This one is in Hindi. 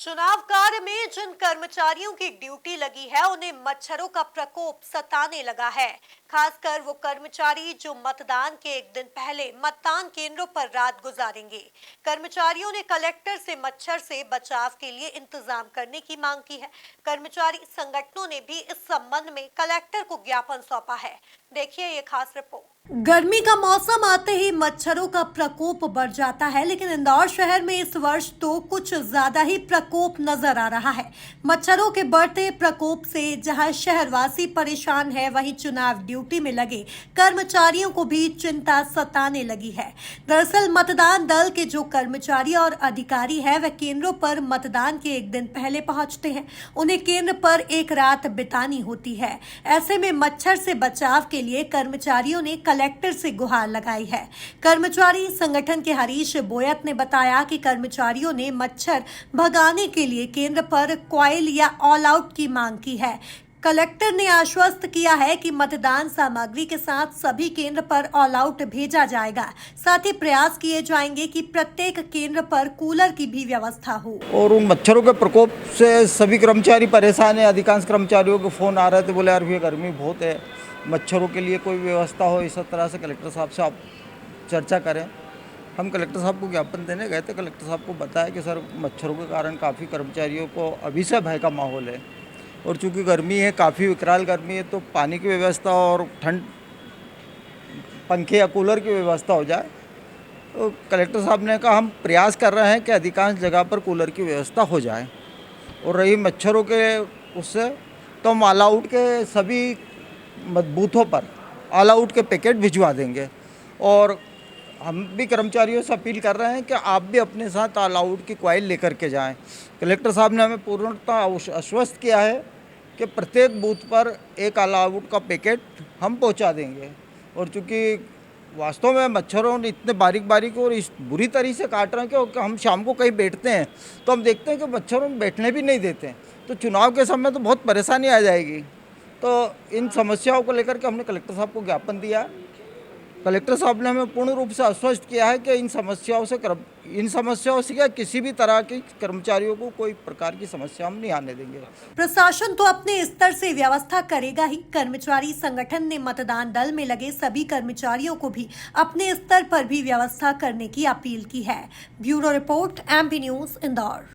चुनाव कार्य में जिन कर्मचारियों की ड्यूटी लगी है उन्हें मच्छरों का प्रकोप सताने लगा है। खासकर वो कर्मचारी जो मतदान के एक दिन पहले मतदान केंद्रों पर रात गुजारेंगे। कर्मचारियों ने कलेक्टर से मच्छर से बचाव के लिए इंतजाम करने की मांग की है। कर्मचारी संगठनों ने भी इस संबंध में कलेक्टर को ज्ञापन सौंपा है। देखिए ये खास रिपोर्ट। गर्मी का मौसम आते ही मच्छरों का प्रकोप बढ़ जाता है, लेकिन इंदौर शहर में इस वर्ष तो कुछ ज्यादा ही प्रकोप नजर आ रहा है। मच्छरों के बढ़ते प्रकोप से जहां शहरवासी परेशान है, वहीं चुनाव ड्यूटी में लगे कर्मचारियों को भी चिंता सताने लगी है। दरअसल मतदान दल के जो कर्मचारी और अधिकारी है वह केंद्रों पर मतदान के एक दिन पहले पहुंचते हैं। उन्हें केंद्र पर एक रात बितानी होती है। ऐसे में मच्छर से बचाव के लिए कर्मचारियों ने कलेक्टर से गुहार लगाई है। कर्मचारी संगठन के हरीश बोयत ने बताया कि कर्मचारियों ने मच्छर भगाने के लिए केंद्र पर कॉइल या ऑल आउट की मांग की है। कलेक्टर ने आश्वस्त किया है कि मतदान सामग्री के साथ सभी केंद्र पर ऑल आउट भेजा जाएगा। साथ ही प्रयास किए जाएंगे कि प्रत्येक केंद्र पर कूलर की भी व्यवस्था हो। और उन मच्छरों के प्रकोप से सभी कर्मचारी परेशान है। अधिकांश कर्मचारियों को फोन आ रहे थे, बोले यार भैया गर्मी बहुत है, मच्छरों के लिए कोई व्यवस्था हो। इस तरह से कलेक्टर साहब से आप चर्चा करें। हम कलेक्टर साहब को ज्ञापन देने गए थे। कलेक्टर साहब को बताया कि सर मच्छरों के कारण काफ़ी कर्मचारियों को अभी से भय का माहौल है, और चूँकि गर्मी है, काफ़ी विकराल गर्मी है, तो पानी की व्यवस्था और ठंड पंखे या कूलर की व्यवस्था हो जाए। तो कलेक्टर साहब ने कहा हम प्रयास कर रहे हैं कि अधिकांश जगह पर कूलर की व्यवस्था हो जाए। और रही मच्छरों के उससे, तो हम ऑल आउट के सभी बूथों पर ऑल आउट के पैकेट भिजवा देंगे। और हम भी कर्मचारियों से अपील कर रहे हैं कि आप भी अपने साथ ऑल आउट की कॉइल लेकर के जाएं। कलेक्टर साहब ने हमें पूर्णतः आश्वस्त किया है कि प्रत्येक बूथ पर एक ऑल आउट का पैकेट हम पहुंचा देंगे। और चूँकि वास्तव में मच्छरों ने इतने बारीक बारीक और इस बुरी तरीके से काट रहे हैं कि हम शाम को कहीं बैठते हैं तो हम देखते हैं कि मच्छरों में बैठने भी नहीं देते हैं। तो चुनाव के समय तो बहुत परेशानी आ जाएगी। तो इन समस्याओं को लेकर के हमने कलेक्टर साहब को ज्ञापन दिया। कलेक्टर साहब ने हमें पूर्ण रूप से आश्वस्त किया है कि इन समस्याओं से क्या किसी भी तरह के कर्मचारियों को कोई प्रकार की समस्या हम नहीं आने देंगे। प्रशासन तो अपने स्तर से व्यवस्था करेगा ही। कर्मचारी संगठन ने मतदान दल में लगे सभी कर्मचारियों को भी अपने स्तर पर भी व्यवस्था करने की अपील की है। Bureau report, MP news, Indore.